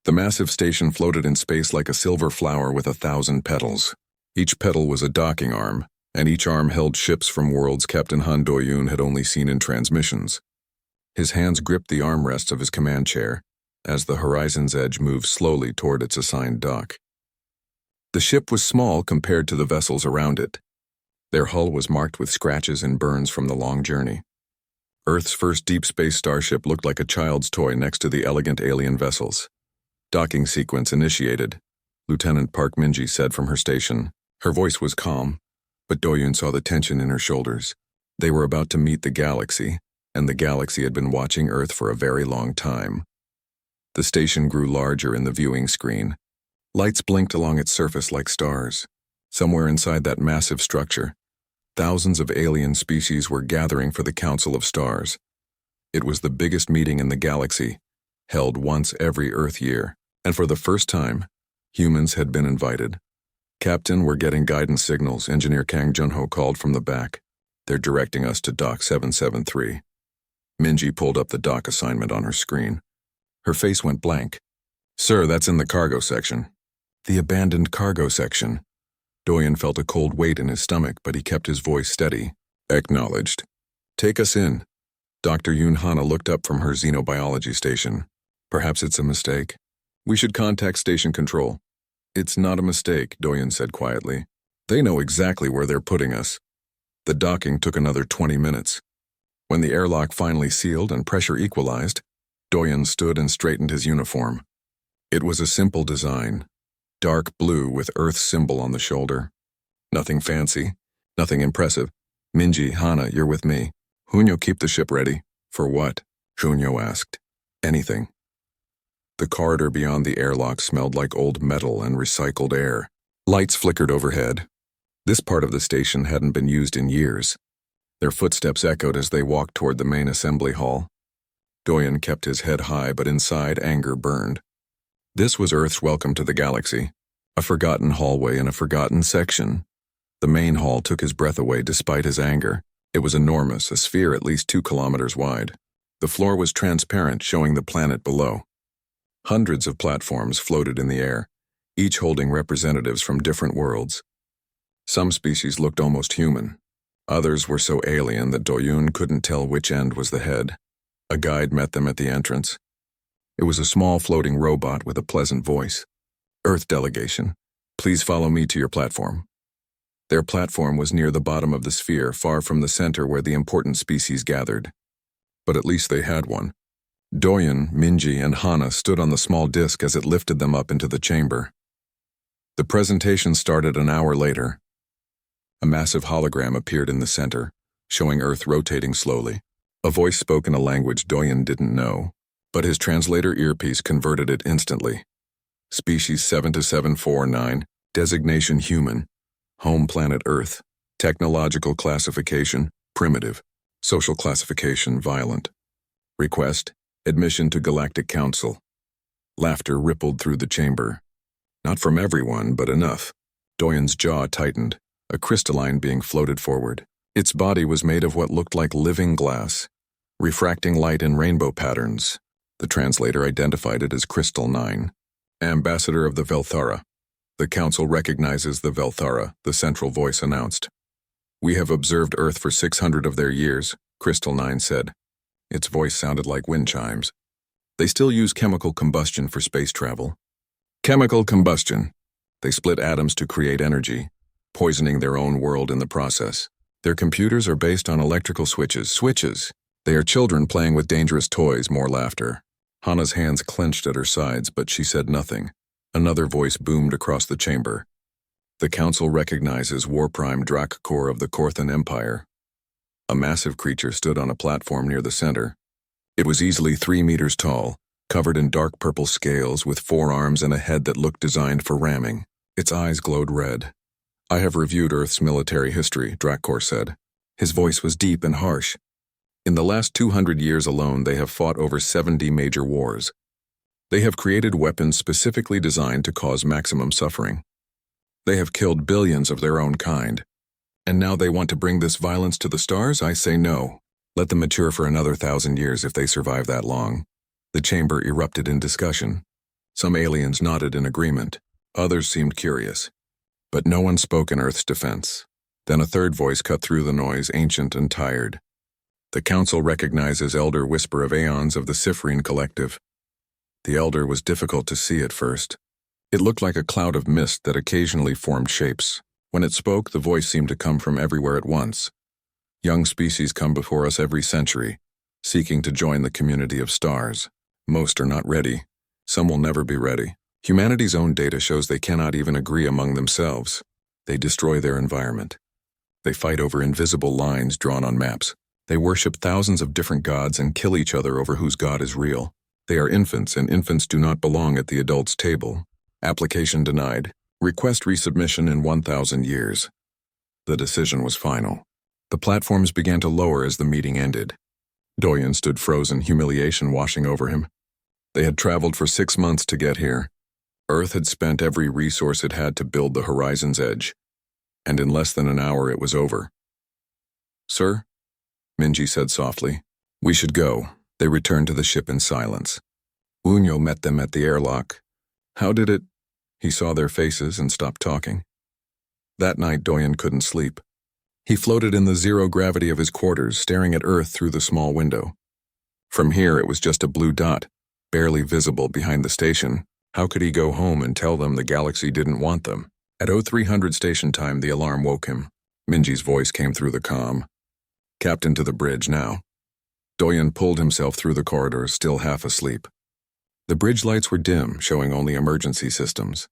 The massive station floated in space like a silver flower with 1,000 petals. Each petal was a docking arm, and each arm held ships from worlds Captain Han Do-yoon had only seen in transmissions. His hands gripped the armrests of his command chair as the horizon's edge moved slowly toward its assigned dock. The ship was small compared to the vessels around it. Their hull was marked with scratches and burns from the long journey. Earth's first deep space starship looked like a child's toy next to the elegant alien vessels. Docking sequence initiated, Lieutenant Park Min-ji said from her station. Her voice was calm, but Do-yoon saw the tension in her shoulders. They were about to meet the galaxy, and the galaxy had been watching Earth for a very long time. The station grew larger in the viewing screen. Lights blinked along its surface like stars. Somewhere inside that massive structure, thousands of alien species were gathering for the Council of Stars. It was the biggest meeting in the galaxy, held once every Earth year, and for the first time, humans had been invited. Captain, we're getting guidance signals, Engineer Kang Junho called from the back. They're directing us to Dock 773. Min-ji pulled up the dock assignment on her screen. Her face went blank. Sir, that's in the cargo section. The abandoned cargo section. Do-yoon felt a cold weight in his stomach, but he kept his voice steady. Acknowledged. Take us in. Dr. Yoon Hana looked up from her xenobiology station. Perhaps it's a mistake. We should contact station control. It's not a mistake, Do-yoon said quietly. They know exactly where they're putting us. The docking took another 20 minutes. When the airlock finally sealed and pressure equalized, Do-yoon stood and straightened his uniform. It was a simple design. Dark blue with Earth's symbol on the shoulder. Nothing fancy, nothing impressive. Min-ji, Hana, you're with me. Hunyo, keep the ship ready. For what? Hunyo asked. Anything. The corridor beyond the airlock smelled like old metal and recycled air. Lights flickered overhead. This part of the station hadn't been used in years. Their footsteps echoed as they walked toward the main assembly hall. Do-yoon kept his head high, but inside anger burned. This was Earth's welcome to the galaxy. A forgotten hallway in a forgotten section. The main hall took his breath away despite his anger. It was enormous, a sphere at least 2 kilometers wide. The floor was transparent, showing the planet below. Hundreds of platforms floated in the air, each holding representatives from different worlds. Some species looked almost human. Others were so alien that Do-yoon couldn't tell which end was the head. A guide met them at the entrance. It was a small floating robot with a pleasant voice. Earth delegation, please follow me to your platform. Their platform was near the bottom of the sphere, far from the center where the important species gathered. But at least they had one. Do-yoon, Min-ji, and Hana stood on the small disk as it lifted them up into the chamber. The presentation started an hour later. A massive hologram appeared in the center, showing Earth rotating slowly. A voice spoke in a language Do-yoon didn't know, but his translator earpiece converted it instantly. Species 72749, designation human, home planet Earth, technological classification, primitive, social classification, violent. Request, admission to Galactic Council. Laughter rippled through the chamber. Not from everyone, but enough. Do-yoon's jaw tightened, a crystalline being floated forward. Its body was made of what looked like living glass, refracting light in rainbow patterns. The translator identified it as Crystal 9, ambassador of the Velthara. The council recognizes the Velthara, the central voice announced. We have observed Earth for 600 of their years, Crystal 9 said. Its voice sounded like wind chimes. They still use chemical combustion for space travel. Chemical combustion. They split atoms to create energy, poisoning their own world in the process. Their computers are based on electrical switches. Switches. They are children playing with dangerous toys, more laughter. Hana's hands clenched at her sides, but she said nothing. Another voice boomed across the chamber. The council recognizes War Prime Drakor of the Korthan Empire. A massive creature stood on a platform near the center. It was easily 3 meters tall, covered in dark purple scales with 4 arms and a head that looked designed for ramming. Its eyes glowed red. I have reviewed Earth's military history, Drakor said. His voice was deep and harsh. In the last 200 years alone, they have fought over 70 major wars. They have created weapons specifically designed to cause maximum suffering. They have killed billions of their own kind. And now they want to bring this violence to the stars? I say no. Let them mature for another 1,000 years if they survive that long. The chamber erupted in discussion. Some aliens nodded in agreement. Others seemed curious. But no one spoke in Earth's defense. Then a third voice cut through the noise, ancient and tired. The council recognizes Elder Whisper of Aeons of the Cypherine Collective. The Elder was difficult to see at first. It looked like a cloud of mist that occasionally formed shapes. When it spoke, the voice seemed to come from everywhere at once. Young species come before us every century, seeking to join the community of stars. Most are not ready. Some will never be ready. Humanity's own data shows they cannot even agree among themselves. They destroy their environment. They fight over invisible lines drawn on maps. They worship thousands of different gods and kill each other over whose god is real. They are infants, and infants do not belong at the adults' table. Application denied. Request resubmission in 1,000 years. The decision was final. The platforms began to lower as the meeting ended. Doyen stood frozen, humiliation washing over him. They had traveled for 6 months to get here. Earth had spent every resource it had to build the horizon's edge. And in less than an hour it was over. "Sir?" Minji said softly. "We should go." They returned to the ship in silence. Unyo met them at the airlock. "How did it—" He saw their faces and stopped talking. That night Doyen couldn't sleep. He floated in the zero gravity of his quarters, staring at Earth through the small window. From here it was just a blue dot, barely visible behind the station. How could he go home and tell them the galaxy didn't want them? At 0300 station time, the alarm woke him. Minji's voice came through the comm. "Captain to the bridge now." Doyen pulled himself through the corridors, still half asleep. The bridge lights were dim, showing only emergency systems.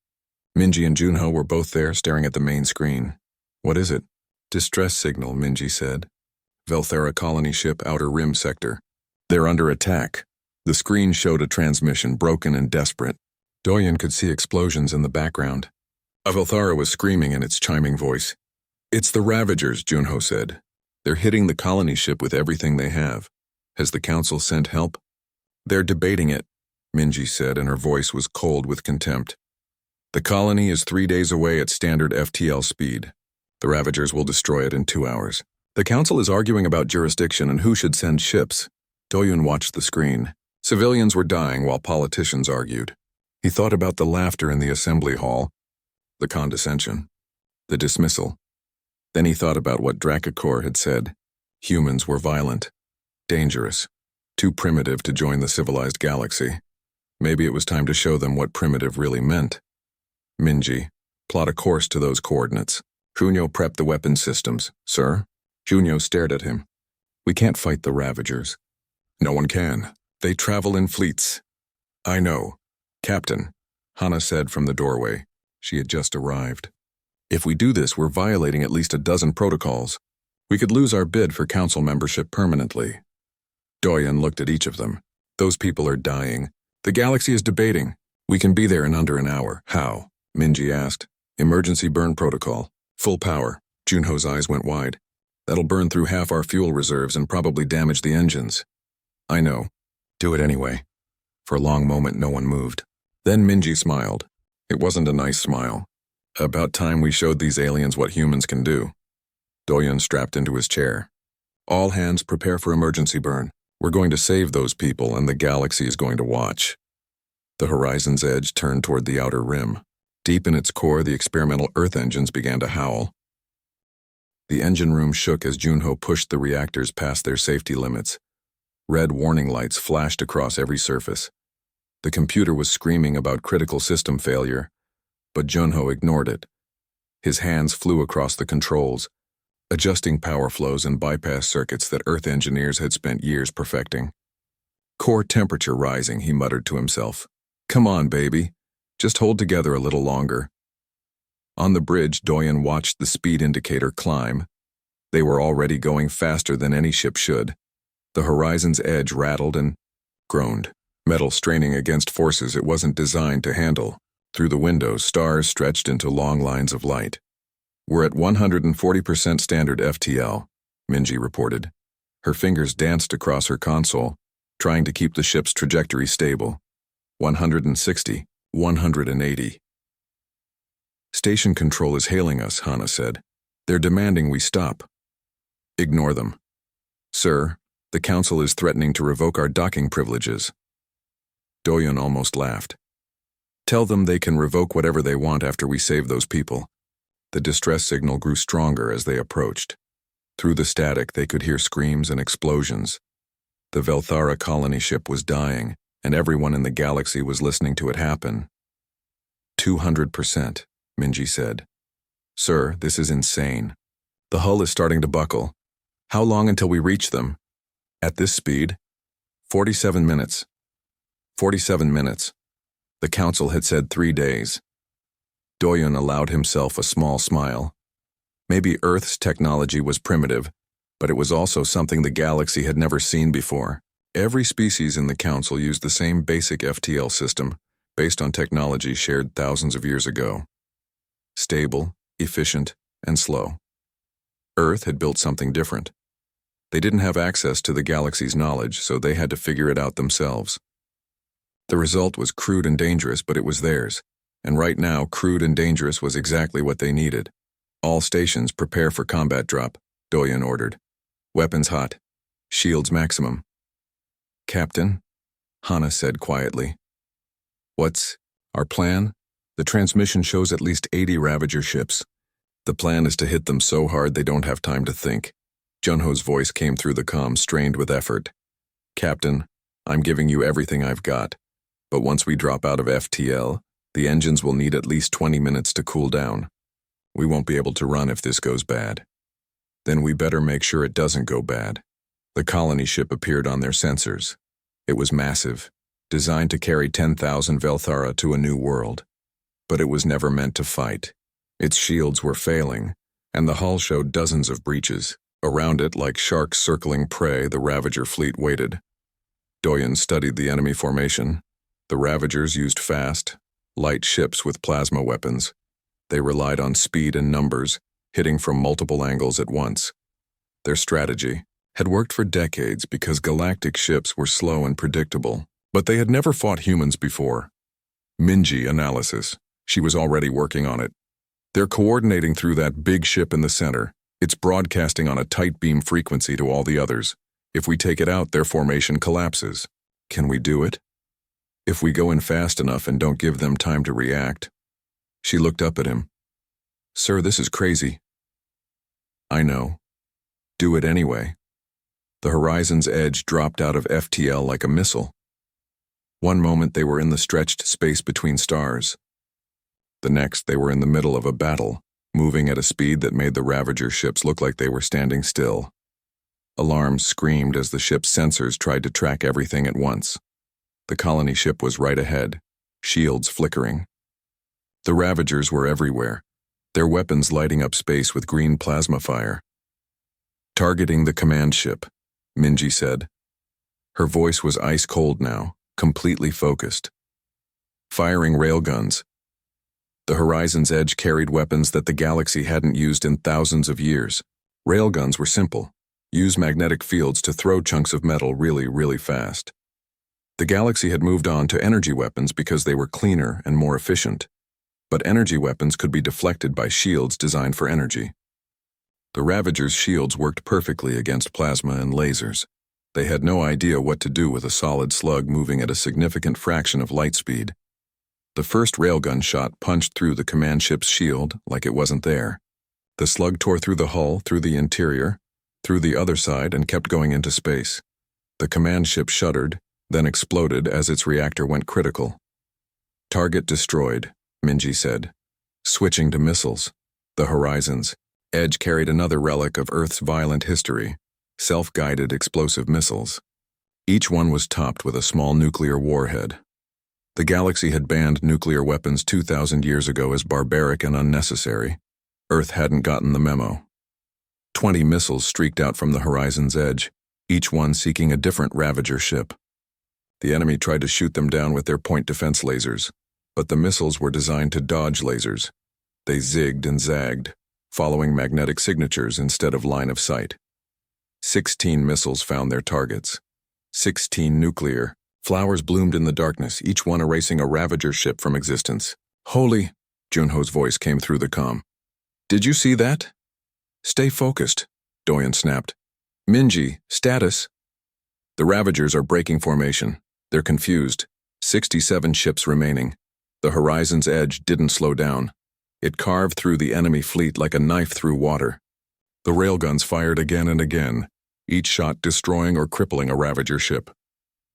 Minji and Junho were both there, staring at the main screen. "What is it?" "Distress signal," Minji said. "Velthera colony ship, Outer Rim sector. They're under attack." The screen showed a transmission, broken and desperate. Doyen could see explosions in the background. Velthera was screaming in its chiming voice. "It's the Ravagers," Junho said. "They're hitting the colony ship with everything they have. Has the council sent help?" "They're debating it," Minji said, and her voice was cold with contempt. "The colony is 3 days away at standard FTL speed. The Ravagers will destroy it in 2 hours. The council is arguing about jurisdiction and who should send ships." Doyen watched the screen. Civilians were dying while politicians argued. He thought about the laughter in the assembly hall, the condescension, the dismissal. Then he thought about what Dracacor had said. Humans were violent, dangerous, too primitive to join the civilized galaxy. Maybe it was time to show them what primitive really meant. "Minji, plot a course to those coordinates." Junyo prepped the weapon systems. "Sir?" Junyo stared at him. "We can't fight the Ravagers." "No one can. They travel in fleets." "I know. Captain," Hana said from the doorway. She had just arrived. "If we do this, we're violating at least a dozen protocols. We could lose our bid for council membership permanently." Doyen looked at each of them. "Those people are dying. The galaxy is debating. We can be there in under an hour." "How?" Minji asked. "Emergency burn protocol. Full power." Junho's eyes went wide. "That'll burn through half our fuel reserves and probably damage the engines." "I know. Do it anyway." For a long moment, no one moved. Then Minji smiled. It wasn't a nice smile. "About time we showed these aliens what humans can do." Doyen strapped into his chair. "All hands prepare for emergency burn. We're going to save those people, and the galaxy is going to watch." The horizon's edge turned toward the outer rim. Deep in its core, the experimental Earth engines began to howl. The engine room shook as Junho pushed the reactors past their safety limits. Red warning lights flashed across every surface. The computer was screaming about critical system failure, but Junho ignored it. His hands flew across the controls, adjusting power flows and bypass circuits that Earth engineers had spent years perfecting. "Core temperature rising," he muttered to himself. "Come on, baby. Just hold together a little longer." On the bridge, Doyen watched the speed indicator climb. They were already going faster than any ship should. The horizon's edge rattled and groaned, metal straining against forces it wasn't designed to handle. Through the windows, stars stretched into long lines of light. "We're at 140% standard FTL," Minji reported. Her fingers danced across her console, trying to keep the ship's trajectory stable. 160, 180. "Station control is hailing us," Hana said. "They're demanding we stop." "Ignore them." "Sir, the council is threatening to revoke our docking privileges." Doyen almost laughed. Tell them they can revoke whatever they want after we save those people. The distress signal grew stronger as they approached. Through the static, they could hear screams and explosions. The Velthara colony ship was dying, and everyone in the galaxy was listening to it happen. 200%, Minji said. Sir, this is insane. The hull is starting to buckle. How long until we reach them? At this speed? 47 minutes. 47 minutes. The council had said 3 days. Doyun allowed himself a small smile. Maybe Earth's technology was primitive, but it was also something the galaxy had never seen before. Every species in the council used the same basic FTL system, based on technology shared thousands of years ago. Stable, efficient, and slow. Earth had built something different. They didn't have access to the galaxy's knowledge, so they had to figure it out themselves. The result was crude and dangerous, but it was theirs. And right now, crude and dangerous was exactly what they needed. All stations prepare for combat drop, Doyun ordered. Weapons hot. Shields maximum. Captain, Hana said quietly. What's our plan? The transmission shows at least 80 Ravager ships. The plan is to hit them so hard they don't have time to think. Junho's voice came through the comm, strained with effort. Captain, I'm giving you everything I've got. But once we drop out of FTL, the engines will need at least 20 minutes to cool down. We won't be able to run if this goes bad. Then we better make sure it doesn't go bad. The colony ship appeared on their sensors. It was massive, designed to carry 10,000 Velthara to a new world. But it was never meant to fight. Its shields were failing, and the hull showed dozens of breaches. Around it, like sharks circling prey, the Ravager fleet waited. Doyun studied the enemy formation. The Ravagers used fast, light ships with plasma weapons. They relied on speed and numbers, hitting from multiple angles at once. Their strategy had worked for decades because galactic ships were slow and predictable, but they had never fought humans before. Minji analysis. She was already working on it. They're coordinating through that big ship in the center. It's broadcasting on a tight beam frequency to all the others. If we take it out, their formation collapses. Can we do it? If we go in fast enough and don't give them time to react. She looked up at him. Sir, this is crazy. I know. Do it anyway. The horizon's edge dropped out of FTL like a missile. One moment they were in the stretched space between stars. The next they were in the middle of a battle, moving at a speed that made the Ravager ships look like they were standing still. Alarms screamed as the ship's sensors tried to track everything at once. The colony ship was right ahead, shields flickering. The Ravagers were everywhere, their weapons lighting up space with green plasma fire. Targeting the command ship, Minji said. Her voice was ice cold now, completely focused. Firing railguns. The horizon's edge carried weapons that the galaxy hadn't used in thousands of years. Railguns were simple. Use magnetic fields to throw chunks of metal really, really fast. The galaxy had moved on to energy weapons because they were cleaner and more efficient. But energy weapons could be deflected by shields designed for energy. The Ravagers' shields worked perfectly against plasma and lasers. They had no idea what to do with a solid slug moving at a significant fraction of light speed. The first railgun shot punched through the command ship's shield like it wasn't there. The slug tore through the hull, through the interior, through the other side, and kept going into space. The command ship shuddered, then exploded as its reactor went critical. Target destroyed, Minji said. Switching to missiles. The horizon's edge carried another relic of Earth's violent history, self-guided explosive missiles. Each one was topped with a small nuclear warhead. The galaxy had banned nuclear weapons 2,000 years ago as barbaric and unnecessary. Earth hadn't gotten the memo. 20 missiles streaked out from the horizon's edge, each one seeking a different Ravager ship. The enemy tried to shoot them down with their point defense lasers, but the missiles were designed to dodge lasers. They zigged and zagged, following magnetic signatures instead of line of sight. 16 missiles found their targets. 16 nuclear. Flowers bloomed in the darkness, each one erasing a Ravager ship from existence. Holy, Junho's voice came through the comm. Did you see that? Stay focused, Doyun snapped. Minji, status. The Ravagers are breaking formation. They're confused. 67 ships remaining. The horizon's edge didn't slow down. It carved through the enemy fleet like a knife through water. The railguns fired again and again, each shot destroying or crippling a Ravager ship.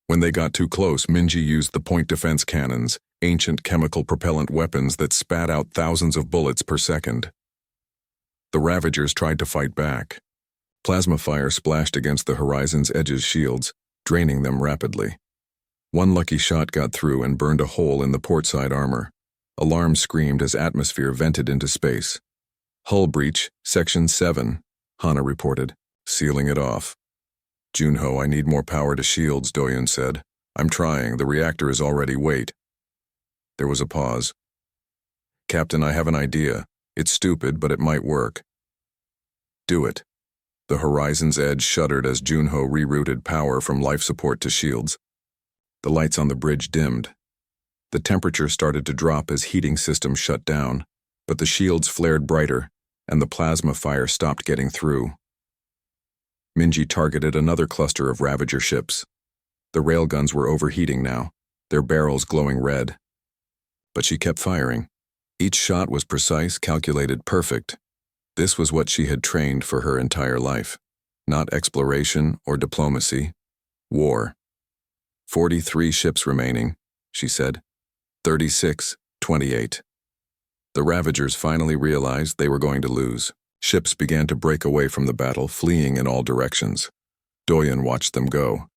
When they got too close, Minji used the point defense cannons, ancient chemical propellant weapons that spat out thousands of bullets per second. The Ravagers tried to fight back. Plasma fire splashed against the horizon's edge's shields, draining them rapidly. One lucky shot got through and burned a hole in the portside armor. Alarms screamed as atmosphere vented into space. "Hull breach, Section 7, Hana reported, sealing it off. "Junho, I need more power to shields," Doyen said. "I'm trying, the reactor is already wait." There was a pause. "Captain, I have an idea. It's stupid, but it might work." "Do it." The horizon's edge shuddered as Junho rerouted power from life support to shields. The lights on the bridge dimmed. The temperature started to drop as heating systems shut down, but the shields flared brighter, and the plasma fire stopped getting through. Minji targeted another cluster of Ravager ships. The railguns were overheating now, their barrels glowing red. But she kept firing. Each shot was precise, calculated, perfect. This was what she had trained for her entire life. Not exploration or diplomacy. War. 43 ships remaining, she said. 36, 28. The Ravagers finally realized they were going to lose. Ships began to break away from the battle, fleeing in all directions. Doyen watched them go.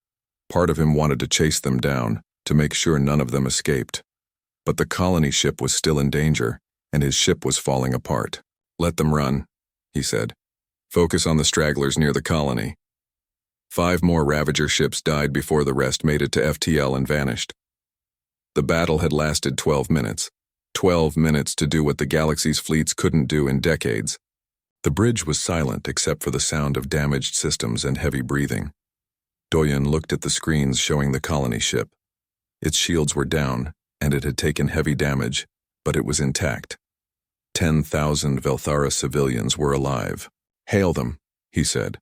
Part of him wanted to chase them down, to make sure none of them escaped. But the colony ship was still in danger, and his ship was falling apart. "Let them run," he said. "Focus on the stragglers near the colony." 5 more Ravager ships died before the rest made it to FTL and vanished. The battle had lasted 12 minutes. 12 minutes to do what the galaxy's fleets couldn't do in decades. The bridge was silent except for the sound of damaged systems and heavy breathing. Doyen looked at the screens showing the colony ship. Its shields were down, and it had taken heavy damage, but it was intact. 10,000 Velthara civilians were alive. "Hail them," he said.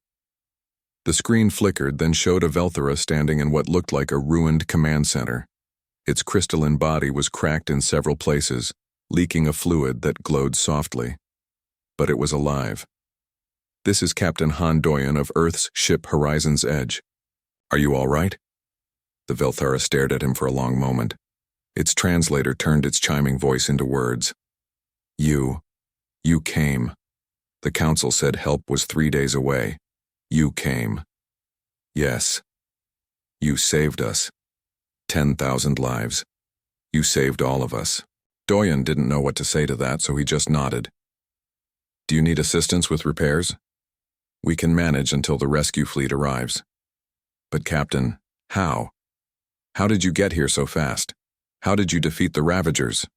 The screen flickered, then showed a Velthara standing in what looked like a ruined command center. Its crystalline body was cracked in several places, leaking a fluid that glowed softly. But it was alive. "This is Captain Han Doyen of Earth's ship Horizon's Edge. Are you all right?" The Velthara stared at him for a long moment. Its translator turned its chiming voice into words. You came. The council said help was 3 days away. You came. Yes. You saved us. 10,000 lives. You saved all of us." Doyen didn't know what to say to that, so he just nodded. "Do you need assistance with repairs?" "We can manage until the rescue fleet arrives." "But Captain, how? How did you get here so fast? How did you defeat the Ravagers?"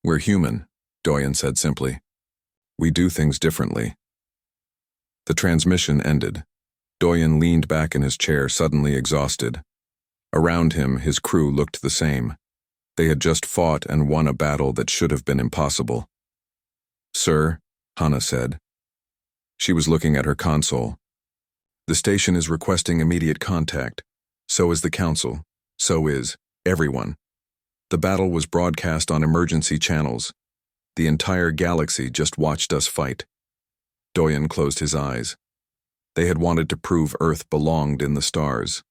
"We're human," Doyen said simply. "We do things differently." The transmission ended. Doyen leaned back in his chair, suddenly exhausted. Around him, his crew looked the same. They had just fought and won a battle that should have been impossible. "Sir," Hana said. She was looking at her console. "The station is requesting immediate contact. So is the council. So is everyone. The battle was broadcast on emergency channels. The entire galaxy just watched us fight." Doyen closed his eyes. They had wanted to prove Earth belonged in the stars.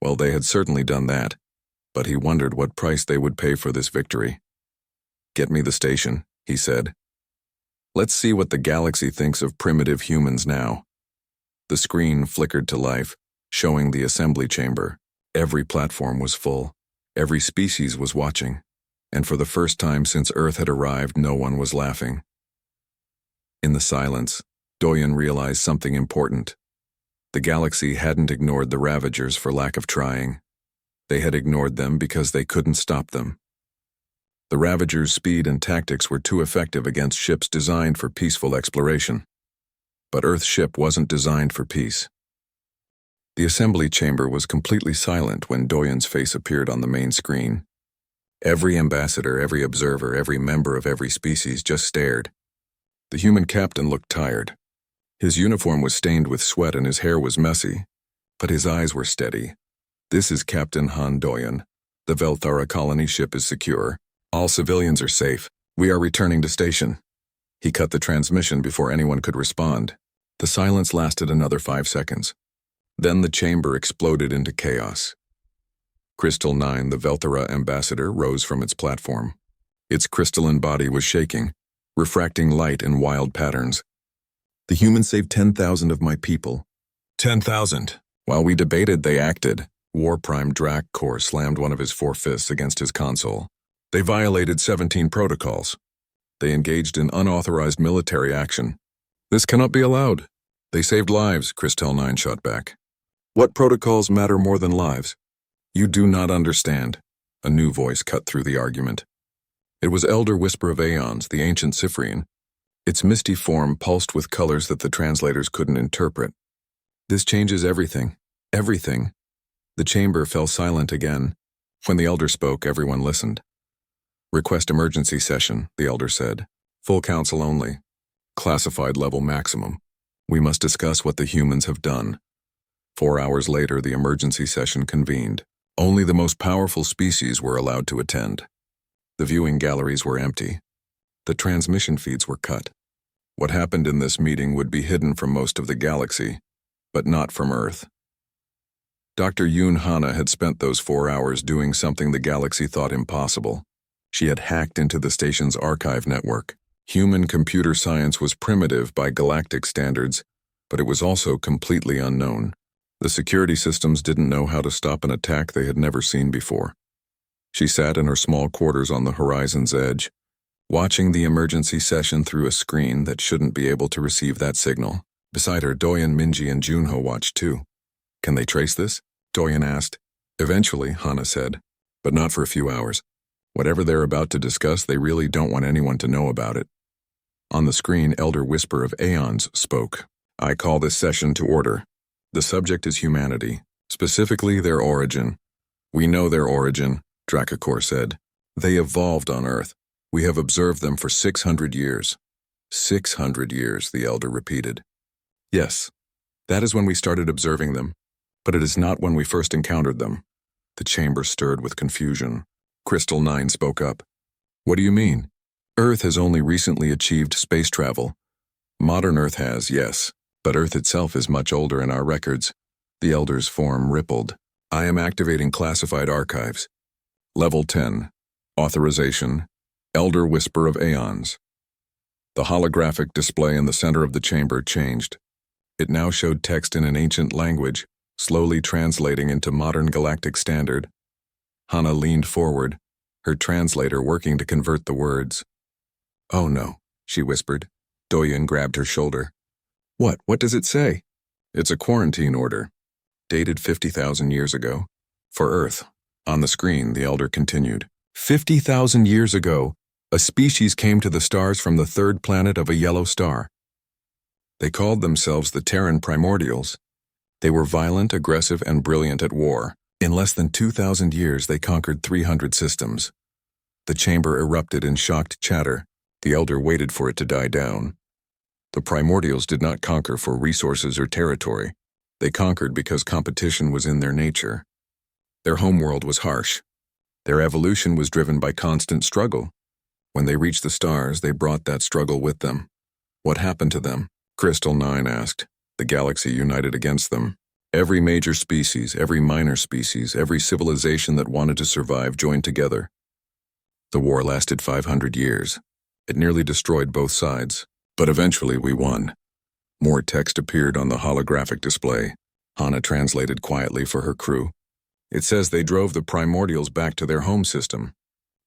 Well, they had certainly done that, but he wondered what price they would pay for this victory. "Get me the station," he said. "Let's see what the galaxy thinks of primitive humans now." The screen flickered to life, showing the assembly chamber. Every platform was full. Every species was watching. And for the first time since Earth had arrived, no one was laughing. In the silence, Doyen realized something important. The galaxy hadn't ignored the Ravagers for lack of trying. They had ignored them because they couldn't stop them. The Ravagers' speed and tactics were too effective against ships designed for peaceful exploration. But Earth's ship wasn't designed for peace. The assembly chamber was completely silent when Doyen's face appeared on the main screen. Every ambassador, every observer, every member of every species just stared. The human captain looked tired. His uniform was stained with sweat and his hair was messy, but his eyes were steady. "This is Captain Han Doyen. The Velthara colony ship is secure. All civilians are safe. We are returning to station. He cut the transmission before anyone could respond. The silence lasted another 5 seconds. Then the chamber exploded into chaos. Crystal 9, the Velthera ambassador, rose from its platform. Its crystalline body was shaking, refracting light in wild patterns. The humans saved 10,000 of my people. 10,000. While we debated, they acted. War Prime Dracor slammed one of his 4 fists against his console. They violated 17 protocols. They engaged in unauthorized military action. This cannot be allowed. They saved lives, Crystal 9 shot back. What protocols matter more than lives? You do not understand. A new voice cut through the argument. It was Elder Whisper of Aeons, the ancient Cyprian. Its misty form pulsed with colors that the translators couldn't interpret. This changes everything. Everything. The chamber fell silent again. When the Elder spoke, everyone listened. Request emergency session, the Elder said. Full council only. Classified level maximum. We must discuss what the humans have done. 4 hours later, the emergency session convened. Only the most powerful species were allowed to attend. The viewing galleries were empty. The transmission feeds were cut. What happened in this meeting would be hidden from most of the galaxy, but not from Earth. Dr. Yoon Hana had spent those 4 hours doing something the galaxy thought impossible. She had hacked into the station's archive network. Human computer science was primitive by galactic standards, but it was also completely unknown. The security systems didn't know how to stop an attack they had never seen before. She sat in her small quarters on the horizon's edge, watching the emergency session through a screen that shouldn't be able to receive that signal. Beside her, Doyen, Minji, and Junho watched too. Can they trace this? Doyen asked. Eventually, Hana said, but not for a few hours. Whatever they're about to discuss, they really don't want anyone to know about it. On the screen, Elder Whisper of Aeons spoke. I call this session to order. The subject is humanity, specifically their origin. We know their origin, Dracor said. They evolved on Earth. We have observed them for 600 years. 600 years, the Elder repeated. Yes, that is when we started observing them, but it is not when we first encountered them. The chamber stirred with confusion. Crystal 9 spoke up. What do you mean? Earth has only recently achieved space travel. Modern Earth has, yes, but Earth itself is much older in our records. The Elder's form rippled. I am activating classified archives. Level 10. Authorization. Elder Whisper of Aeons. The holographic display in the center of the chamber changed. It now showed text in an ancient language, slowly translating into modern galactic standard. Hana leaned forward, her translator working to convert the words. Oh no, she whispered. Doyen grabbed her shoulder. What? What does it say? It's a quarantine order. Dated 50,000 years ago. For Earth. On the screen, the Elder continued. 50,000 years ago, a species came to the stars from the third planet of a yellow star. They called themselves the Terran Primordials. They were violent, aggressive, and brilliant at war. In less than 2,000 years, they conquered 300 systems. The chamber erupted in shocked chatter. The Elder waited for it to die down. The Primordials did not conquer for resources or territory. They conquered because competition was in their nature. Their homeworld was harsh. Their evolution was driven by constant struggle. When they reached the stars, they brought that struggle with them. What happened to them? Crystal 9 asked. The galaxy united against them. Every major species, every minor species, every civilization that wanted to survive joined together. The war lasted 500 years. It nearly destroyed both sides, but eventually we won. More text appeared on the holographic display. Hana translated quietly for her crew. It says they drove the Primordials back to their home system.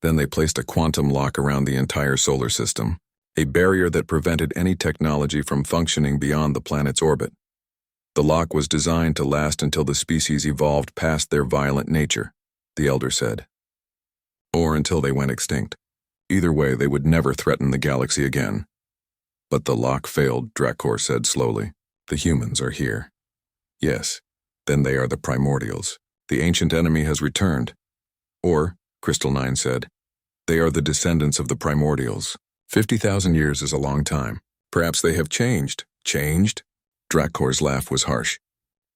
Then they placed a quantum lock around the entire solar system, a barrier that prevented any technology from functioning beyond the planet's orbit. The lock was designed to last until the species evolved past their violent nature, the Elder said. Or until they went extinct. Either way, they would never threaten the galaxy again. But the lock failed, Dracor said slowly. The humans are here. Yes, then they are the Primordials. The ancient enemy has returned. Or, Crystal 9 said, they are the descendants of the Primordials. 50,000 years is a long time. Perhaps they have changed. Changed? Dracor's laugh was harsh.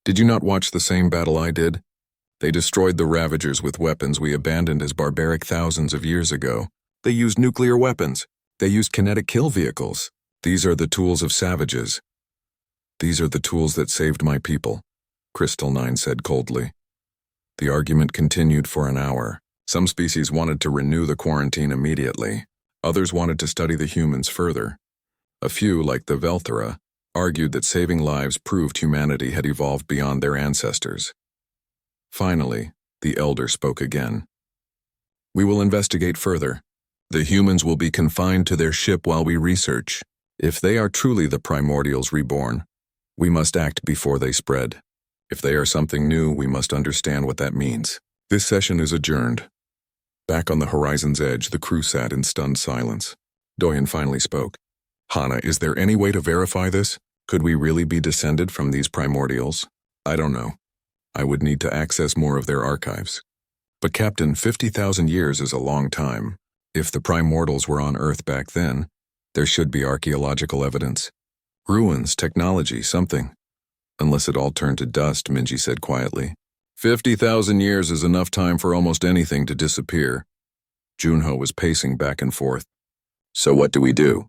Did you not watch the same battle I did? They destroyed the Ravagers with weapons we abandoned as barbaric thousands of years ago. They used nuclear weapons. They used kinetic kill vehicles. These are the tools of savages. These are the tools that saved my people, Crystal 9 said coldly. The argument continued for an hour. Some species wanted to renew the quarantine immediately. Others wanted to study the humans further. A few, like the Velthera, argued that saving lives proved humanity had evolved beyond their ancestors. Finally, the elder spoke again. We will investigate further. The humans will be confined to their ship while we research. If they are truly the primordials reborn, we must act before they spread. If they are something new, we must understand what that means. This session is adjourned. Back on the horizon's edge, the crew sat in stunned silence. Doyen finally spoke. Hana, is there any way to verify this? Could we really be descended from these primordials? I don't know. I would need to access more of their archives. But Captain, 50,000 years is a long time. If the primordials were on Earth back then, there should be archaeological evidence. Ruins, technology, something. Unless it all turned to dust, Minji said quietly. 50,000 years is enough time for almost anything to disappear. Junho was pacing back and forth. So what do we do?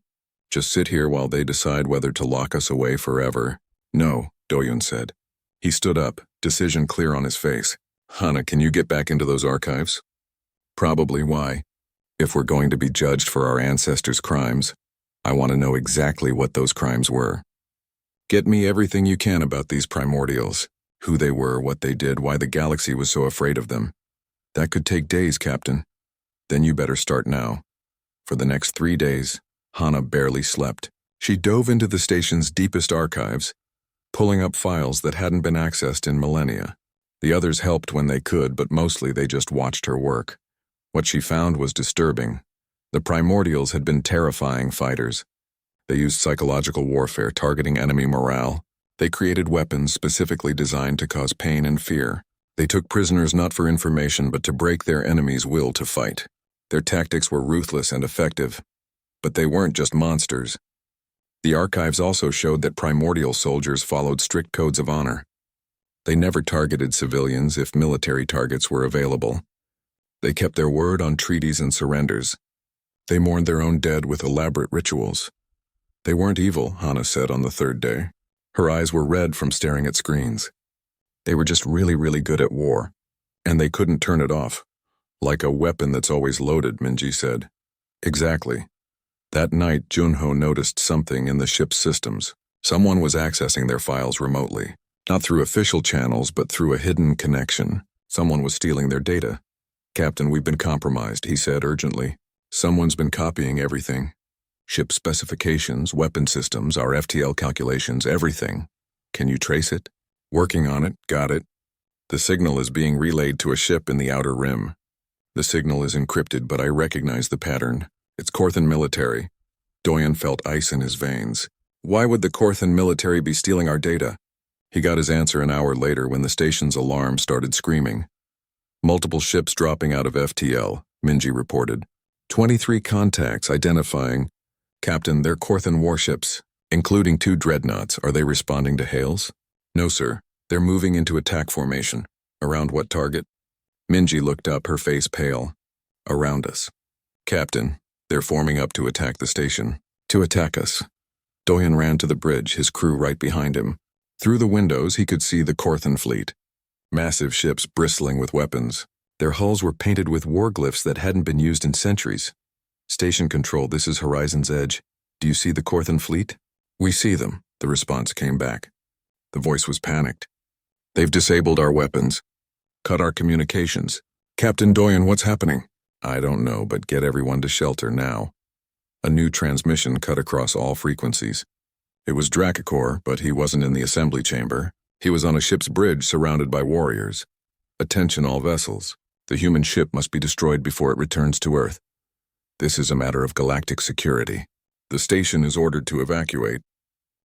Just sit here while they decide whether to lock us away forever? No, Doyun said. He stood up, decision clear on his face. Hana, can you get back into those archives? Probably. Why? If we're going to be judged for our ancestors' crimes, I want to know exactly what those crimes were. Get me everything you can about these primordials. Who they were, what they did, why the galaxy was so afraid of them. That could take days, Captain. Then you better start now. For the next 3 days, Hana barely slept. She dove into the station's deepest archives, pulling up files that hadn't been accessed in millennia. The others helped when they could, but mostly they just watched her work. What she found was disturbing. The primordials had been terrifying fighters. They used psychological warfare, targeting enemy morale. They created weapons specifically designed to cause pain and fear. They took prisoners not for information but to break their enemies' will to fight. Their tactics were ruthless and effective. But they weren't just monsters. The archives also showed that primordial soldiers followed strict codes of honor. They never targeted civilians if military targets were available. They kept their word on treaties and surrenders. They mourned their own dead with elaborate rituals. They weren't evil, Hana said on the 3rd day. Her eyes were red from staring at screens. They were just really good at war. And they couldn't turn it off. Like a weapon that's always loaded, Minji said. Exactly. That night, Junho noticed something in the ship's systems. Someone was accessing their files remotely. Not through official channels, but through a hidden connection. Someone was stealing their data. Captain, we've been compromised, he said urgently. Someone's been copying everything. Ship specifications, weapon systems, our FTL calculations, everything. Can you trace it? Working on it, got it. The signal is being relayed to a ship in the outer rim. The signal is encrypted, but I recognize the pattern. It's Korthan military. Doyen felt ice in his veins. Why would the Korthan military be stealing our data? He got his answer an hour later when the station's alarm started screaming. Multiple ships dropping out of FTL, Minji reported. 23 contacts identifying. Captain, they're Korthan warships, including 2 dreadnoughts. Are they responding to hails? No, sir. They're moving into attack formation. Around what target? Minji looked up, her face pale. Around us. Captain, they're forming up to attack the station. To attack us. Doyen ran to the bridge, his crew right behind him. Through the windows, he could see the Korthan fleet. Massive ships bristling with weapons. Their hulls were painted with war glyphs that hadn't been used in centuries. Station Control, this is Horizon's Edge. Do you see the Korthan fleet? We see them, the response came back. The voice was panicked. They've disabled our weapons. Cut our communications. Captain Doyen, what's happening? I don't know, but get everyone to shelter now. A new transmission cut across all frequencies. It was Dracacor, but he wasn't in the assembly chamber. He was on a ship's bridge surrounded by warriors. Attention all vessels. The human ship must be destroyed before it returns to Earth. This is a matter of galactic security. The station is ordered to evacuate.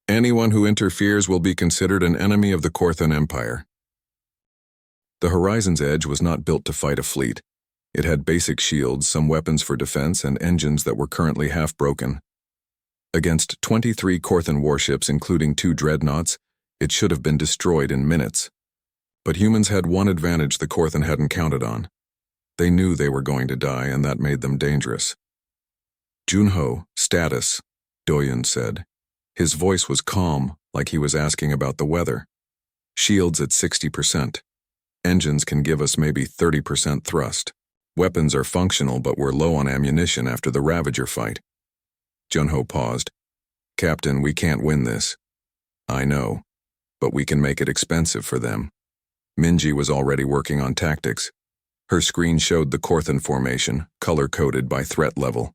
Anyone who interferes will be considered an enemy of the Korthan Empire. The Horizon's Edge was not built to fight a fleet. It had basic shields, some weapons for defense, and engines that were currently half broken. Against 23 Korthan warships, including 2 dreadnoughts, it should have been destroyed in minutes. But humans had one advantage the Korthan hadn't counted on. They knew they were going to die, and that made them dangerous. Junho, status, Doyen said. His voice was calm, like he was asking about the weather. Shields at 60%. Engines can give us maybe 30% thrust. Weapons are functional, but we're low on ammunition after the Ravager fight. Junho paused. Captain, we can't win this. I know, but we can make it expensive for them. Minji was already working on tactics. Her screen showed the Korthan formation, color-coded by threat level.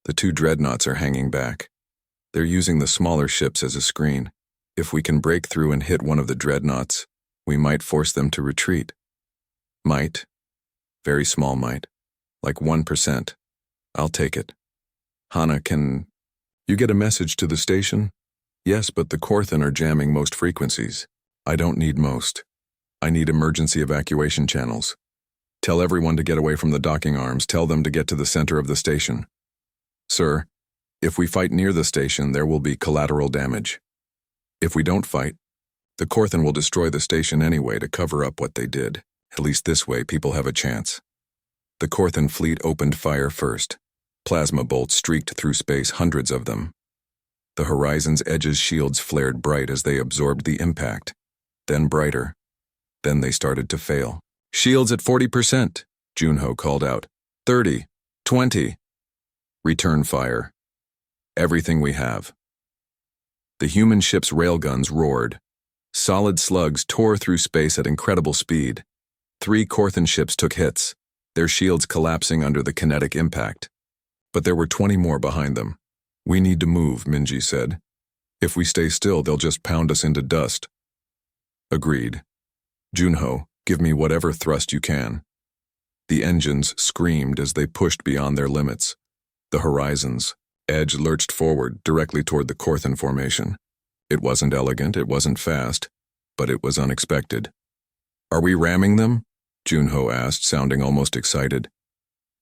The two dreadnoughts are hanging back. They're using the smaller ships as a screen. If we can break through and hit one of the dreadnoughts, we might force them to retreat. Might. Very small might. Like 1%. I'll take it. Hana, can you get a message to the station? Yes, but the Korthan are jamming most frequencies. I don't need most. I need emergency evacuation channels. Tell everyone to get away from the docking arms. Tell them to get to the center of the station. Sir, if we fight near the station, there will be collateral damage. If we don't fight, the Korthan will destroy the station anyway to cover up what they did. At least this way, people have a chance. The Korthan fleet opened fire first. Plasma bolts streaked through space, hundreds of them. The horizon's edges' shields flared bright as they absorbed the impact. Then brighter. Then they started to fail. Shields at 40%, Junho called out. 30, 20. Return fire. Everything we have. The human ship's railguns roared. Solid slugs tore through space at incredible speed. 3 Korthan ships took hits, their shields collapsing under the kinetic impact. But there were 20 more behind them. We need to move, Minji said. If we stay still, they'll just pound us into dust. Agreed. Junho, give me whatever thrust you can. The engines screamed as they pushed beyond their limits. The horizon's edge lurched forward, directly toward the Korthan formation. It wasn't elegant, it wasn't fast, but it was unexpected. Are we ramming them? Junho asked, sounding almost excited.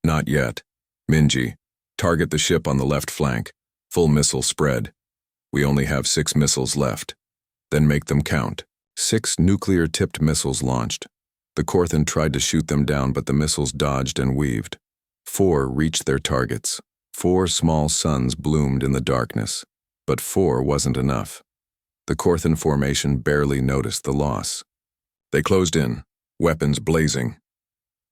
Not yet. Minji, target the ship on the left flank. Full missile spread. We only have 6 missiles left. Then make them count. 6 nuclear-tipped missiles launched. The Korthan tried to shoot them down, but the missiles dodged and weaved. 4 reached their targets. 4 small suns bloomed in the darkness. But 4 wasn't enough. The Korthan formation barely noticed the loss. They closed in, weapons blazing.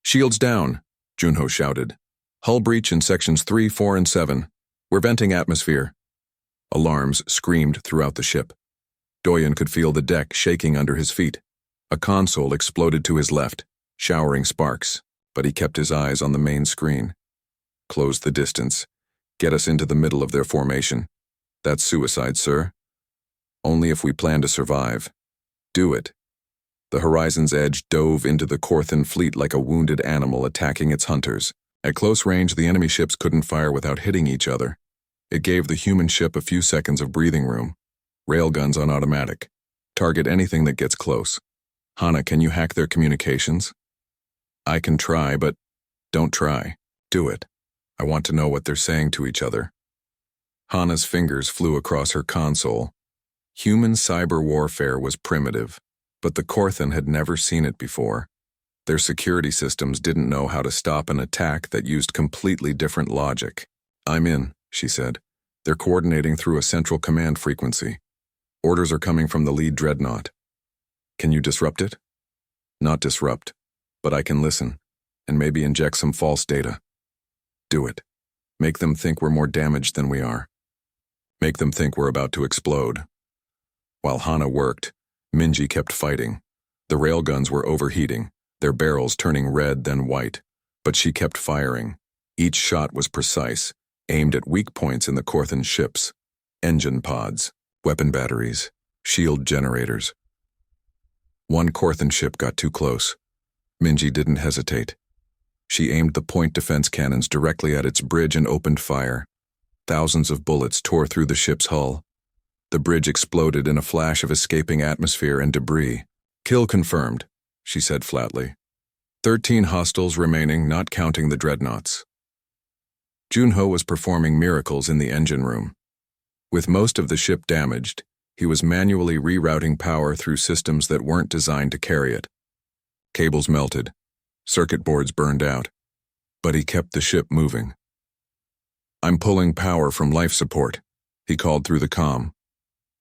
Shields down, Junho shouted. Hull breach in sections 3, 4, and 7. We're venting atmosphere. Alarms screamed throughout the ship. Doyen could feel the deck shaking under his feet. A console exploded to his left, showering sparks, but he kept his eyes on the main screen. Close the distance. Get us into the middle of their formation. That's suicide, sir. Only if we plan to survive. Do it. The horizon's edge dove into the Korthan fleet like a wounded animal attacking its hunters. At close range, the enemy ships couldn't fire without hitting each other. It gave the human ship a few seconds of breathing room. Railguns on automatic. Target anything that gets close. Hana, can you hack their communications? I can try, but don't try. Do it. I want to know what they're saying to each other. Hana's fingers flew across her console. Human cyber warfare was primitive, but the Korthan had never seen it before. Their security systems didn't know how to stop an attack that used completely different logic. I'm in, she said. They're coordinating through a central command frequency. Orders are coming from the lead dreadnought. Can you disrupt it? Not disrupt, but I can listen, and maybe inject some false data. Do it. Make them think we're more damaged than we are. Make them think we're about to explode. While Hana worked, Minji kept fighting. The railguns were overheating, their barrels turning red then white, but she kept firing. Each shot was precise, aimed at weak points in the Korthan ships. Engine pods, weapon batteries, shield generators. One Korthan ship got too close. Minji didn't hesitate. She aimed the point defense cannons directly at its bridge and opened fire. Thousands of bullets tore through the ship's hull. The bridge exploded in a flash of escaping atmosphere and debris. Kill confirmed, she said flatly. 13 hostiles remaining, not counting the dreadnoughts. Junho was performing miracles in the engine room. With most of the ship damaged, he was manually rerouting power through systems that weren't designed to carry it. Cables melted. Circuit boards burned out. But he kept the ship moving. I'm pulling power from life support, he called through the comm.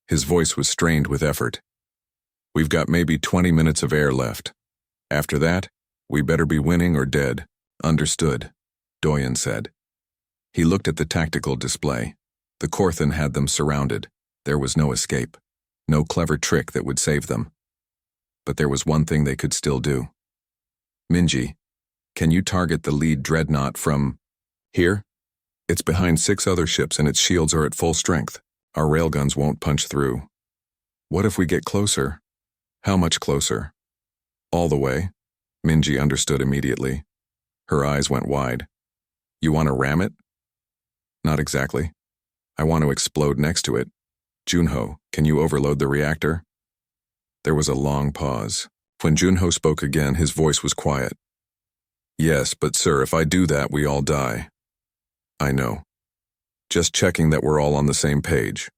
His voice was strained with effort. We've got maybe 20 minutes of air left. After that, we better be winning or dead. Understood, Doyen said. He looked at the tactical display. The Korthan had them surrounded. There was no escape. No clever trick that would save them. But there was one thing they could still do. Minji, can you target the lead dreadnought from here? It's behind 6 other ships and its shields are at full strength. Our railguns won't punch through. What if we get closer? How much closer? All the way. Minji understood immediately. Her eyes went wide. You want to ram it? Not exactly. I want to explode next to it. Junho, can you overload the reactor? There was a long pause. When Junho spoke again, his voice was quiet. Yes, but sir, if I do that, we all die. I know. Just checking that we're all on the same page.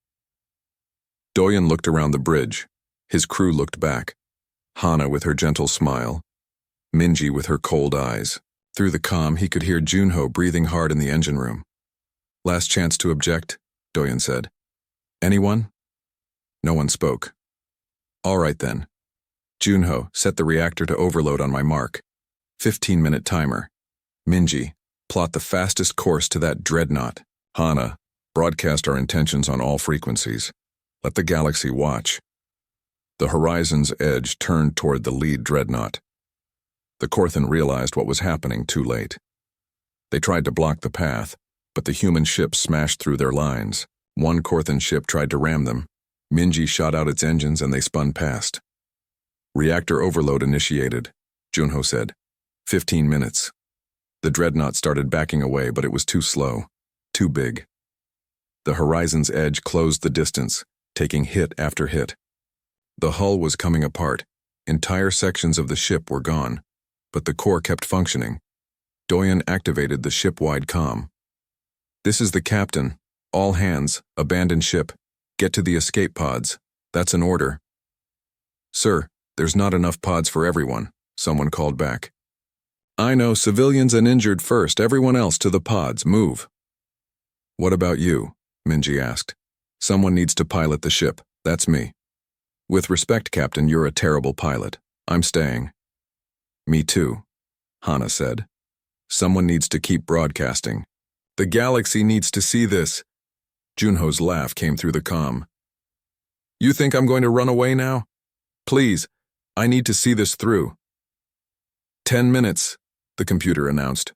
Doyen looked around the bridge. His crew looked back. Hana with her gentle smile. Minji with her cold eyes. Through the comm, he could hear Junho breathing hard in the engine room. Last chance to object, Doyen said. Anyone? No one spoke. All right then. Junho, set the reactor to overload on my mark. 15-minute timer. Minji, plot the fastest course to that dreadnought. Hana, broadcast our intentions on all frequencies. Let the galaxy watch. The horizon's edge turned toward the lead dreadnought. The Korthan realized what was happening too late. They tried to block the path, but the human ships smashed through their lines. One Korthan ship tried to ram them. Minji shot out its engines and they spun past. Reactor overload initiated, Junho said. 15 minutes. The dreadnought started backing away, but it was too slow, too big. The horizon's edge closed the distance, taking hit after hit. The hull was coming apart. Entire sections of the ship were gone, but the core kept functioning. Doyen activated the ship-wide comm. This is the captain. All hands, abandon ship. Get to the escape pods. That's an order. Sir, there's not enough pods for everyone, someone called back. I know, civilians and injured first, everyone else to the pods, move. What about you? Minji asked. Someone needs to pilot the ship, that's me. With respect, Captain, you're a terrible pilot. I'm staying. Me too, Hana said. Someone needs to keep broadcasting. The galaxy needs to see this. Junho's laugh came through the comm. You think I'm going to run away now? Please, I need to see this through. 10 minutes, the computer announced.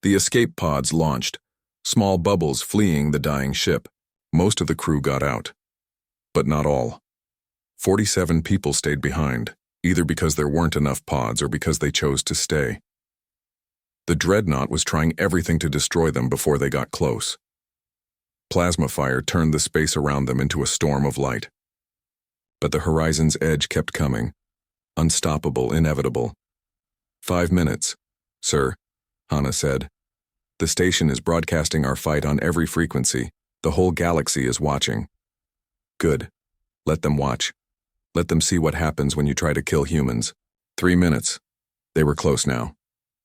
The escape pods launched, small bubbles fleeing the dying ship. Most of the crew got out, but not all. 47 people stayed behind, either because there weren't enough pods or because they chose to stay. The dreadnought was trying everything to destroy them before they got close. Plasma fire turned the space around them into a storm of light. But the horizon's edge kept coming, unstoppable, inevitable. 5 minutes, sir, Hana said. The station is broadcasting our fight on every frequency. The whole galaxy is watching. Good. Let them watch. Let them see what happens when you try to kill humans. 3 minutes. They were close now.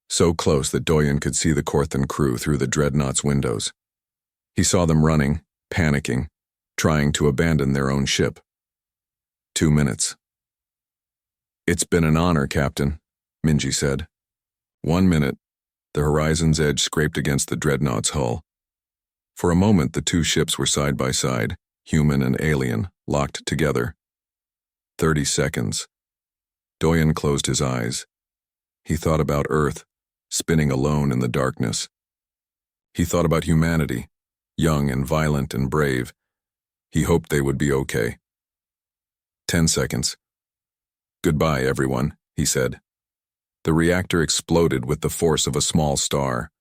So close that Doyen could see the Korthan crew through the dreadnought's windows. He saw them running, panicking, trying to abandon their own ship. 2 minutes. It's been an honor, Captain, Minji said. 1 minute. The horizon's edge scraped against the dreadnought's hull. For a moment, the two ships were side by side, human and alien, locked together. 30 seconds. Doyen closed his eyes. He thought about Earth, spinning alone in the darkness. He thought about humanity, young and violent and brave. He hoped they would be okay. 10 seconds. Goodbye, everyone, he said. The reactor exploded with the force of a small star.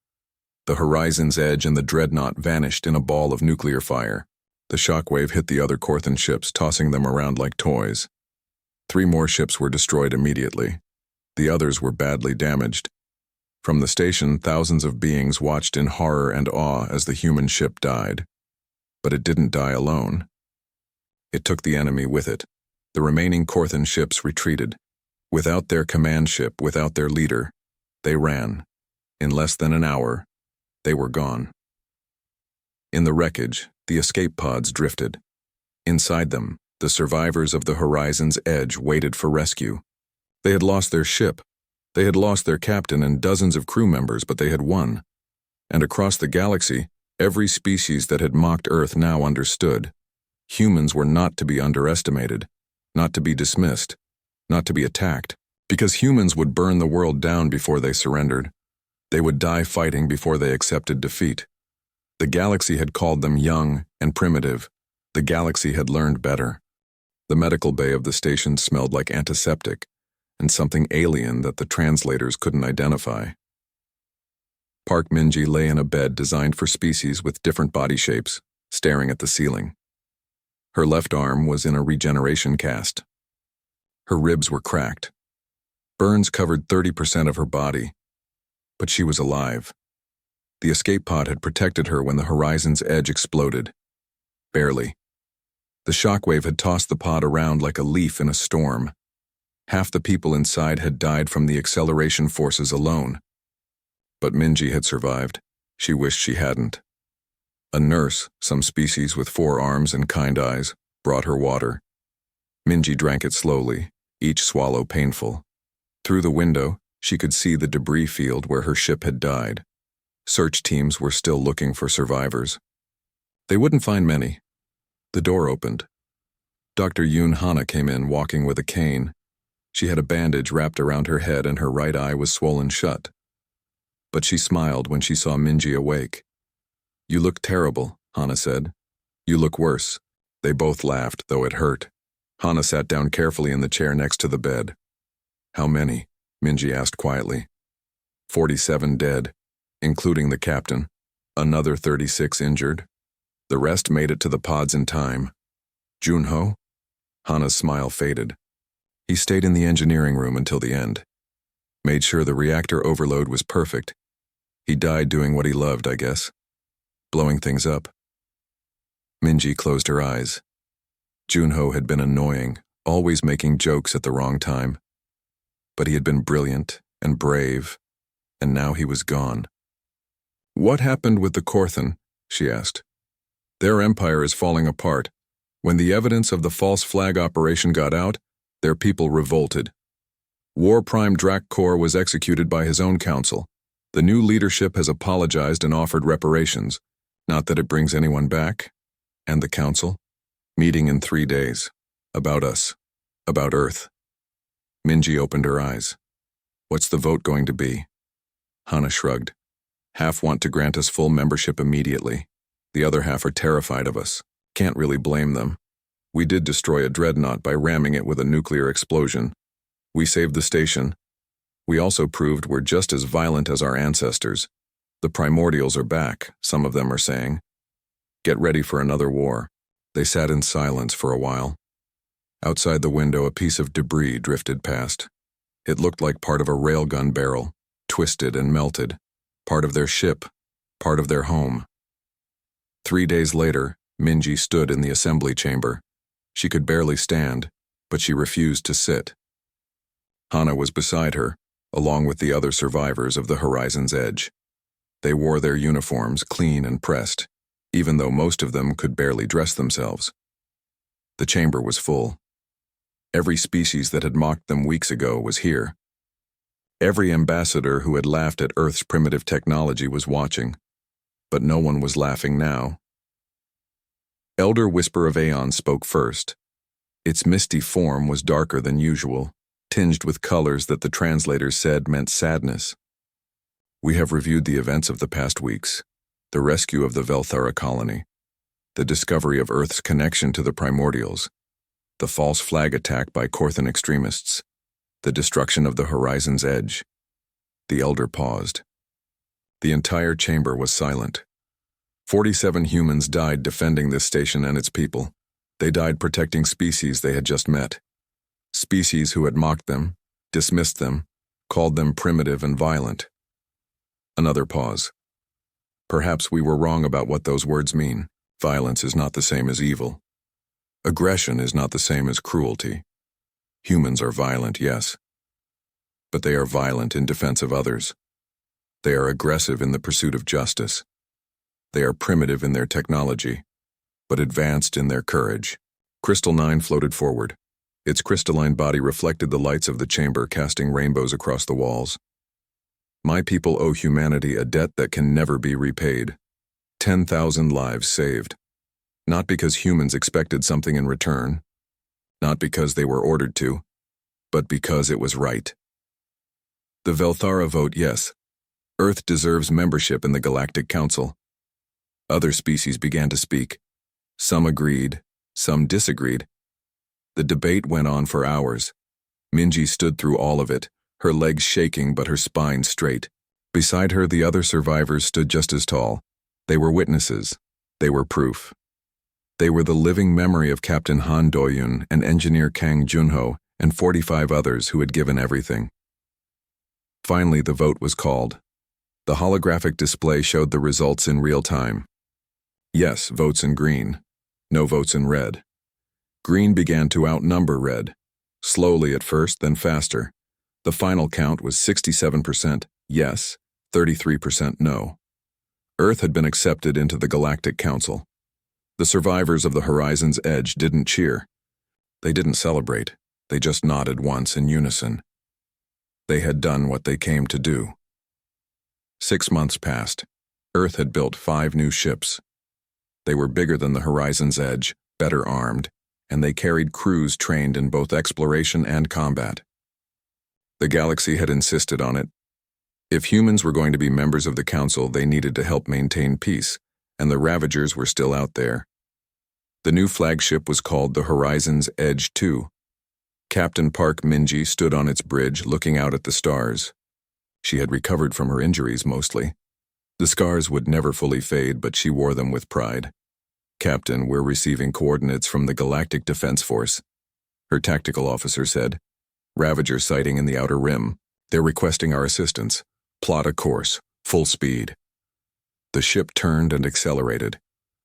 The horizon's edge and the dreadnought vanished in a ball of nuclear fire. The shockwave hit the other Korthan ships, tossing them around like toys. 3 more ships were destroyed immediately. The others were badly damaged. From the station, thousands of beings watched in horror and awe as the human ship died. But it didn't die alone. It took the enemy with it. The remaining Korthan ships retreated. Without their command ship, without their leader, they ran. In less than an hour, they were gone. In the wreckage, the escape pods drifted. Inside them, the survivors of the horizon's edge waited for rescue. They had lost their ship. They had lost their captain and dozens of crew members, but they had won. And across the galaxy, every species that had mocked Earth now understood. Humans were not to be underestimated, not to be dismissed, not to be attacked, because humans would burn the world down before they surrendered. They would die fighting before they accepted defeat. The galaxy had called them young and primitive. The galaxy had learned better. The medical bay of the station smelled like antiseptic and something alien that the translators couldn't identify. Park Minji lay in a bed designed for species with different body shapes, staring at the ceiling. Her left arm was in a regeneration cast. Her ribs were cracked. Burns covered 30% of her body, but she was alive. The escape pod had protected her when the horizon's edge exploded. Barely. The shockwave had tossed the pod around like a leaf in a storm. Half the people inside had died from the acceleration forces alone. But Minji had survived. She wished she hadn't. A nurse, some species with 4 arms and kind eyes, brought her water. Minji drank it slowly, each swallow painful. Through the window, she could see the debris field where her ship had died. Search teams were still looking for survivors. They wouldn't find many. The door opened. Dr. Yoon Hana came in walking with a cane. She had a bandage wrapped around her head and her right eye was swollen shut. But she smiled when she saw Minji awake. "You look terrible," Hana said. "You look worse." They both laughed, though it hurt. Hana sat down carefully in the chair next to the bed. "How many?" Minji asked quietly. 47 dead, including the captain. Another 36 injured. The rest made it to the pods in time. "Junho?" Hana's smile faded. He stayed in the engineering room until the end. Made sure the reactor overload was perfect. He died doing what he loved, I guess. Blowing things up. Minji closed her eyes. Junho had been annoying, always making jokes at the wrong time. But he had been brilliant and brave, and now he was gone. "What happened with the Korthan?" she asked. "Their empire is falling apart. When the evidence of the false flag operation got out, their people revolted. War Prime Drac Kor was executed by his own council. The new leadership has apologized and offered reparations. Not that it brings anyone back. And the council? Meeting in 3 days. About us. About Earth." Minji opened her eyes. "What's the vote going to be?" Hana shrugged. "Half want to grant us full membership immediately. The other half are terrified of us. Can't really blame them. We did destroy a dreadnought by ramming it with a nuclear explosion. We saved the station. We also proved we're just as violent as our ancestors. The primordials are back, some of them are saying. Get ready for another war." They sat in silence for a while. Outside the window, a piece of debris drifted past. It looked like part of a railgun barrel, twisted and melted. Part of their ship, part of their home. 3 days later, Minji stood in the assembly chamber. She could barely stand, but she refused to sit. Hana was beside her, along with the other survivors of the horizon's edge. They wore their uniforms clean and pressed, even though most of them could barely dress themselves. The chamber was full. Every species that had mocked them weeks ago was here. Every ambassador who had laughed at Earth's primitive technology was watching, but no one was laughing now. Elder Whisper of Aeon spoke first. Its misty form was darker than usual, tinged with colors that the translators said meant sadness. "We have reviewed the events of the past weeks, the rescue of the Velthara colony, the discovery of Earth's connection to the primordials, the false flag attack by Korthan extremists, the destruction of the horizon's edge." The elder paused. The entire chamber was silent. 47 humans died defending this station and its people. They died protecting species they had just met. Species who had mocked them, dismissed them, called them primitive and violent. Another pause. Perhaps we were wrong about what those words mean. Violence is not the same as evil. Aggression is not the same as cruelty. Humans are violent, yes. But they are violent in defense of others. They are aggressive in the pursuit of justice. They are primitive in their technology, but advanced in their courage. Crystal 9 floated forward. Its crystalline body reflected the lights of the chamber, casting rainbows across the walls. My people owe humanity a debt that can never be repaid. 10,000 lives saved. Not because humans expected something in return, not because they were ordered to, but because it was right. The Velthara vote yes. Earth deserves membership in the Galactic Council. Other species began to speak. Some agreed, some disagreed. The debate went on for hours. Minji stood through all of it, her legs shaking but her spine straight. Beside her, the other survivors stood just as tall. They were witnesses. They were proof. They were the living memory of Captain Han Doyun and engineer Kang Junho and 45 others who had given everything. Finally, the vote was called. The holographic display showed the results in real time. Yes, votes in green. No votes in red. Green began to outnumber red. Slowly at first, then faster. The final count was 67% yes, 33% no. Earth had been accepted into the Galactic Council. The survivors of the Horizon's Edge didn't cheer. They didn't celebrate. They just nodded once in unison. They had done what they came to do. 6 months passed. Earth had built 5 new ships. They were bigger than the Horizon's Edge, better armed, and they carried crews trained in both exploration and combat. The galaxy had insisted on it. If humans were going to be members of the Council, they needed to help maintain peace, and the Ravagers were still out there. The new flagship was called the Horizon's Edge 2. Captain Park Minji stood on its bridge looking out at the stars. She had recovered from her injuries mostly. The scars would never fully fade, but she wore them with pride. Captain, we're receiving coordinates from the Galactic Defense Force. Her tactical officer said. Ravager sighting in the outer rim. They're requesting our assistance. Plot a course. Full speed. The ship turned and accelerated.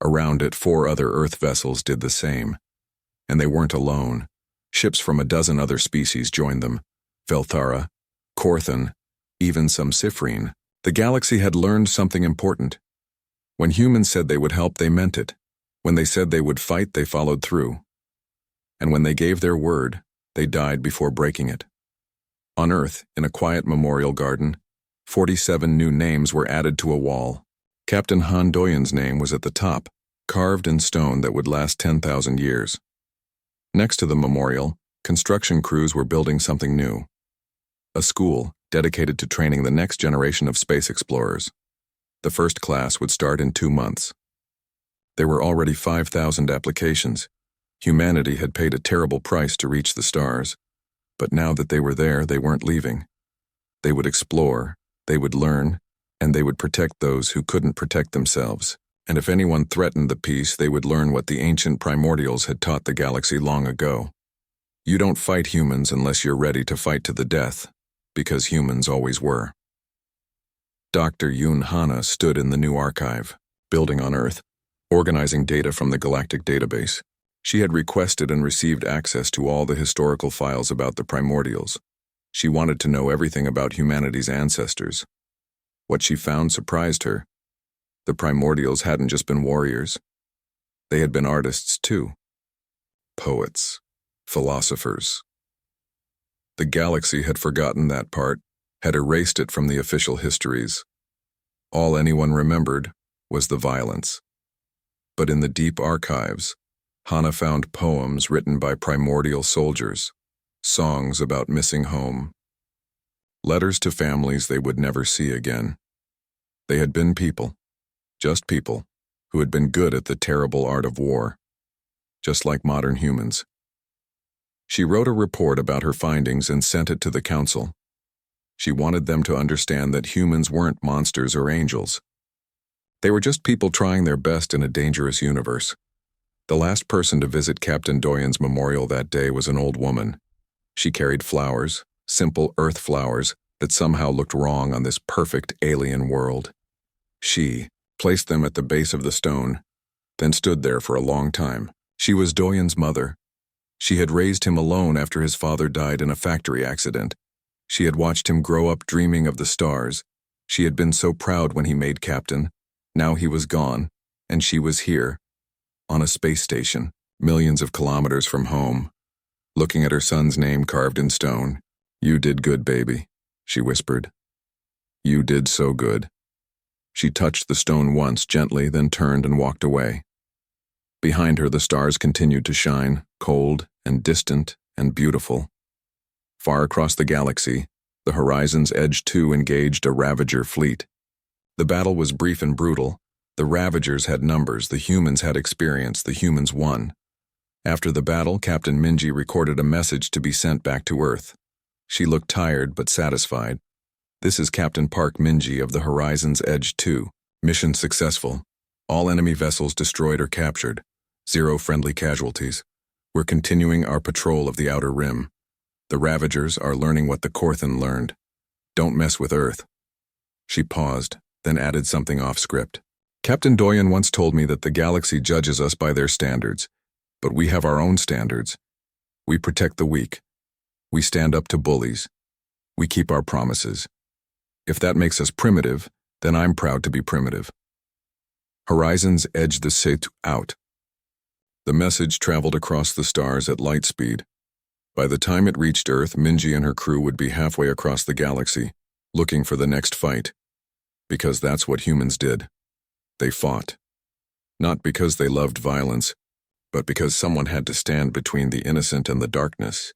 Around it, 4 other Earth vessels did the same. And they weren't alone. Ships from a dozen other species joined them. Velthara, Korthan, even some Sifrine. The galaxy had learned something important. When humans said they would help, they meant it. When they said they would fight, they followed through. And when they gave their word, they died before breaking it. On Earth, in a quiet memorial garden, 47 new names were added to a wall. Captain Han Doyun's name was at the top, carved in stone that would last 10,000 years. Next to the memorial, construction crews were building something new. A school dedicated to training the next generation of space explorers. The first class would start in 2 months. There were already 5,000 applications. Humanity had paid a terrible price to reach the stars, but now that they were there, they weren't leaving. They would explore, they would learn, and they would protect those who couldn't protect themselves. And if anyone threatened the peace, they would learn what the ancient primordials had taught the galaxy long ago. You don't fight humans unless you're ready to fight to the death, because humans always were. Dr. Yoon Hana stood in the new archive, building on Earth, organizing data from the galactic database. She had requested and received access to all the historical files about the primordials. She wanted to know everything about humanity's ancestors. What she found surprised her. The primordials hadn't just been warriors. They had been artists too. Poets, philosophers. The galaxy had forgotten that part, had erased it from the official histories. All anyone remembered was the violence. But in the deep archives, Hana found poems written by primordial soldiers, songs about missing home, letters to families they would never see again. They had been people, just people, who had been good at the terrible art of war, just like modern humans. She wrote a report about her findings and sent it to the council. She wanted them to understand that humans weren't monsters or angels. They were just people trying their best in a dangerous universe. The last person to visit Captain Doyun's memorial that day was an old woman. She carried flowers, simple earth flowers, that somehow looked wrong on this perfect alien world. She placed them at the base of the stone, then stood there for a long time. She was Doyun's mother. She had raised him alone after his father died in a factory accident. She had watched him grow up dreaming of the stars. She had been so proud when he made captain. Now he was gone, and she was here, on a space station, millions of kilometers from home, looking at her son's name carved in stone. "You did good, baby," she whispered. "You did so good." She touched the stone once gently, then turned and walked away. Behind her, the stars continued to shine, cold and distant and beautiful. Far across the galaxy, the Horizon's Edge 2 engaged a Ravager fleet. The battle was brief and brutal. The Ravagers had numbers, the humans had experience, the humans won. After the battle, Captain Minji recorded a message to be sent back to Earth. She looked tired but satisfied. "This is Captain Park Minji of the Horizon's Edge 2. Mission successful. All enemy vessels destroyed or captured. 0 friendly casualties. We're continuing our patrol of the Outer Rim. The Ravagers are learning what the Korthan learned. Don't mess with Earth." She paused, then added something off script. "Captain Doyen once told me that the galaxy judges us by their standards, but we have our own standards. We protect the weak. We stand up to bullies. We keep our promises. If that makes us primitive, then I'm proud to be primitive." Horizon's Edge the Sith out. The message traveled across the stars at light speed. By the time it reached Earth, Minji and her crew would be halfway across the galaxy, looking for the next fight. Because that's what humans did. They fought. Not because they loved violence, but because someone had to stand between the innocent and the darkness.